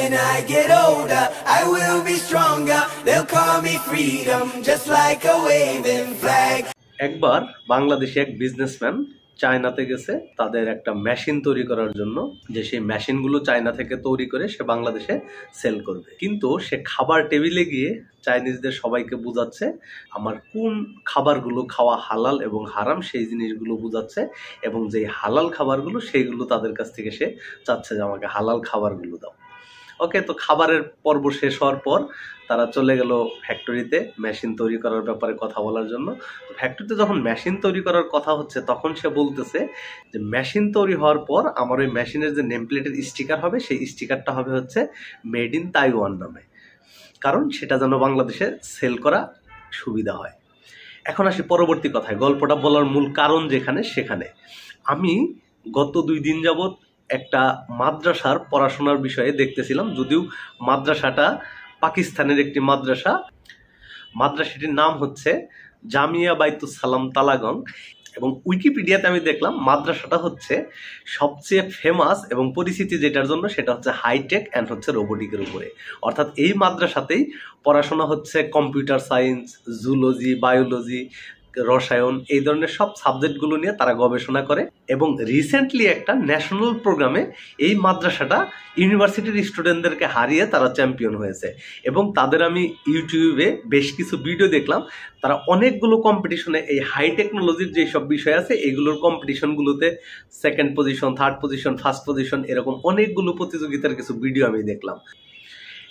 when I get older, I will be stronger. They'll call me freedom, just like a waving flag. একবার বাংলাদেশে এক businessman চায়নাতে গেছে তাদের একটা মেশিন তৈরি করার জন্য, যে সেই মেশিনগুলো চায়না থেকে তৈরি করে সে বাংলাদেশে সেল করবে। কিন্তু সে খাবার টেবিলে গিয়ে চাইনিজদের সবাইকে বুঝাচ্ছে আমার কোন খাবারগুলো খাওয়া হালাল এবং হারাম সেই জিনিসগুলো বুঝাচ্ছে, এবং যে হালাল খাবারগুলো সেইগুলো তাদের কাছ থেকে সে চাচ্ছে যে আমাকে হালাল খাবারগুলো দাও। ওকে, তো খাবারের পর্ব শেষ হওয়ার পর তারা চলে গেল ফ্যাক্টরিতে মেশিন তৈরি করার ব্যাপারে কথা বলার জন্য। তো ফ্যাক্টরিতে যখন মেশিন তৈরি করার কথা হচ্ছে তখন সে বলতেছে যে মেশিন তৈরি হওয়ার পর আমার ওই মেশিনের যে নেম প্লেটের স্টিকার হবে সেই স্টিকারটা হবে হচ্ছে মেড ইন তাইওয়ান নামে, কারণ সেটা যেন বাংলাদেশে সেল করা সুবিধা হয়। এখন আসি পরবর্তী কথায়, গল্পটা বলার মূল কারণ যেখানে সেখানে আমি গত 2 দিন যাবৎ একটা মাদ্রাসার পড়াশোনার বিষয়ে দেখতেছিলাম, যদিও মাদ্রাসাটা পাকিস্তানের একটি মাদ্রাসা। মাদ্রাসাটির নাম হচ্ছে জামিয়া বাইতুসসালাম তালাগং, এবং উইকিপিডিয়াতে আমি দেখলাম মাদ্রাসাটা হচ্ছে সবচেয়ে ফেমাস এবং পরিচিতি যেটার জন্য সেটা হচ্ছে হাইটেক অ্যান্ড হচ্ছে রোবোটিকের উপরে। অর্থাৎ এই মাদ্রাসাতেই পড়াশোনা হচ্ছে কম্পিউটার সায়েন্স, জুলজি, বায়োলজি, রসায়ন, এই ধরনের সব সাবজেক্টগুলো নিয়ে তারা গবেষণা করে। এবং রিসেন্টলি একটা ন্যাশনাল প্রোগ্রামে এই মাদ্রাসাটা ইউনিভার্সিটির স্টুডেন্টদেরকে হারিয়ে তারা চ্যাম্পিয়ন হয়েছে। এবং তাদের আমি ইউটিউবে বেশ কিছু ভিডিও দেখলাম, তারা অনেকগুলো কম্পিটিশনে এই হাই টেকনোলজির যেসব বিষয় আছে এইগুলোর কম্পিটিশনগুলোতে 2nd position, 3rd position, 1st position, এরকম অনেকগুলো প্রতিযোগিতার কিছু ভিডিও আমি দেখলাম।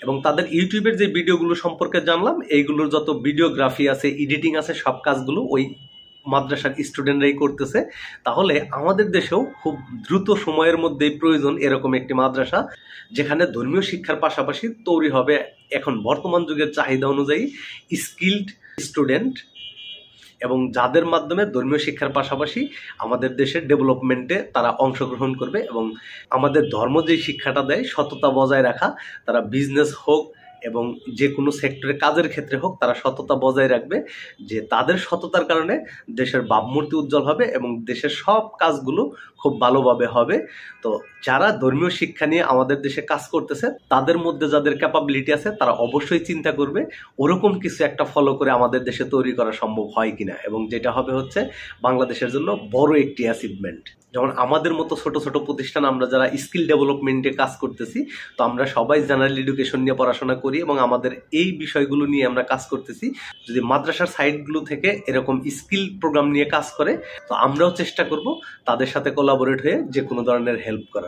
এবং তাদের ইউটিউবের যে ভিডিওগুলো সম্পর্কে জানলাম, এইগুলোর যত ভিডিওগ্রাফি আছে, এডিটিং আছে, সব কাজগুলো ওই মাদ্রাসার স্টুডেন্টরাই করতেছে। তাহলে আমাদের দেশেও খুব দ্রুত সময়ের মধ্যেই প্রয়োজন এরকম একটি মাদ্রাসা, যেখানে ধর্মীয় শিক্ষার পাশাপাশি তৈরি হবে এখন বর্তমান যুগের চাহিদা অনুযায়ী স্কিলড স্টুডেন্ট, এবং যাদের মাধ্যমে ধর্মীয় শিক্ষার পাশাপাশি আমাদের দেশের ডেভেলপমেন্টে তারা অংশগ্রহণ করবে। এবং আমাদের ধর্ম যেই শিক্ষাটা দেয়, সততা বজায় রাখা, তারা বিজনেস হোক এবং যে কোনো সেক্টরে কাজের ক্ষেত্রে হোক, তারা সততা বজায় রাখবে, যে তাদের সততার কারণে দেশের ভাবমূর্তি উজ্জ্বল হবে এবং দেশের সব কাজগুলো খুব ভালোভাবে হবে। তো যারা ধর্মীয় শিক্ষা নিয়ে আমাদের দেশে কাজ করতেছে তাদের মধ্যে যাদের ক্যাপাবিলিটি আছে তারা অবশ্যই চিন্তা করবে ওরকম কিছু একটা ফলো করে আমাদের দেশে তৈরি করা সম্ভব হয় কিনা, এবং যেটা হবে হচ্ছে বাংলাদেশের জন্য বড় একটি অ্যাচিভমেন্ট। যেমন আমাদের মতো ছোট ছোট প্রতিষ্ঠান, আমরা যারা স্কিল ডেভেলপমেন্টে কাজ করতেছি, তো আমরা সবাই জেনারেল এডুকেশন নিয়ে পড়াশোনা করি এবং আমাদের এই বিষয়গুলো নিয়ে আমরা কাজ করতেছি। যদি মাদ্রাসার সাইটগুলো থেকে এরকম স্কিল প্রোগ্রাম নিয়ে কাজ করে, তো আমরাও চেষ্টা করব তাদের সাথে কোলাবোরেট হয়ে যে কোনো ধরনের হেল্প করার।